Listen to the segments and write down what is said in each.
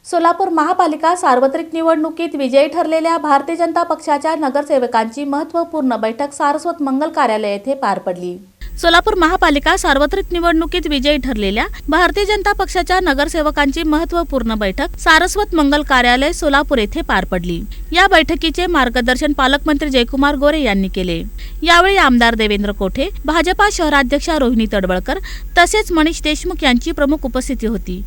सोलापूर महापालिका सार्वत्रिक निवडणुकीत विजयी ठरलेल्या भारतीय जनता पक्षाच्या नगरसेवकांची महत्त्वपूर्ण बैठक सारस्वत मंगल कार्यालय येथे पार पडली। सोलापूर महापालिका सार्वत्रिक निवडणुकीत विजयी ठरलेल्या भारतीय जनता पक्षाच्या नगरसेवकांची महत्त्वपूर्ण बैठक सारस्वत मंगल कार्यालय सोलापूर येथे पार पडली। या बैठकीचे मार्गदर्शन पालकमंत्री जयकुमार गोरे यांनी केले। यावेळी आमदार देवेंद्र कोठे, भाजपा शहराध्यक्षा रोहिणी तडवळकर तसेच मनीष देशमुख यांची प्रमुख उपस्थिती होती।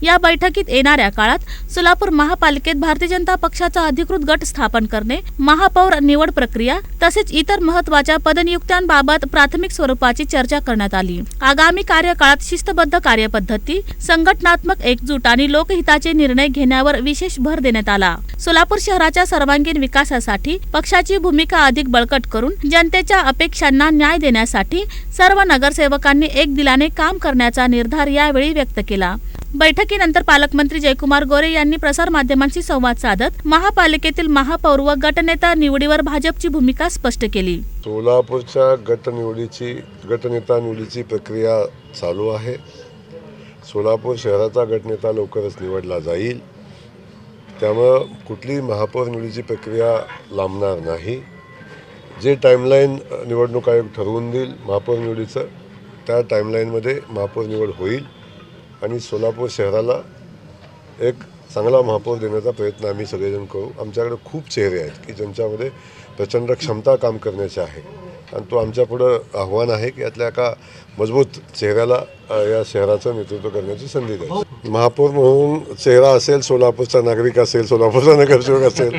या बैठकीत येणाऱ्या काळात सोलापूर महापालिकेत भारतीय जनता पक्षाचा अधिकृत गट स्थापन करणे, महापौर निवड प्रक्रिया तसेच इतर महत्त्वाच्या पदनियुक्त्यांबाबत प्राथमिक स्वरूपाची चर्चा करण्यात आली। आगामी कार्यकाळात शिस्तबद्ध कार्यपद्धती, संघटनात्मक एकजूट आणि लोकहिताचे निर्णय घेण्यावर विशेष भर देण्यात आला। सोलापूर शहराच्या सर्वांगीण विकासासाठी पक्षाची भूमिका अधिक बळकट करून जनतेच्या अपेक्षांना न्याय देण्यासाठी सर्व नगरसेवकांनी एक दिलाने काम करण्याचा निर्धार यावेळी व्यक्त केला। बैठकीनंतर पालकमंत्री जयकुमार गोरे यांनी प्रसार माध्यमांशी संवाद साधत महापालिकेतील महापौर व गटनेता निवडीवर भाजपची भूमिका स्पष्ट केली। सोलापूरच्या गटनेता निवडीची प्रक्रिया चालू आहे। सोलापूर शहराचा गटनेता लवकरच निवडला जाईल, त्यामुळे कुठली महापौर निवडीची प्रक्रिया लांबणार नाही। जे टाइमलाइन निवडणूक आयोग ठरवून देईल महापौर निवडीचं, त्या टाइमलाइनमध्ये महापौर निवड होईल आणि सोलापूर शहराला एक चांगला महापौर देण्याचा प्रयत्न आम्ही सगळेजण करू। आमच्याकडे खूप चेहरे आहेत की ज्यांच्यामध्ये प्रचंड क्षमता काम करण्याची आहे आणि तो आमच्या पुढं आव्हान आहे की यातल्या एका मजबूत चेहऱ्याला या शहराचं नेतृत्व करण्याची संधी द्यायची। महापौर म्हणून चेहरा असेल, सोलापूरचा नागरिक असेल, सोलापूरचा नगरसेवक असेल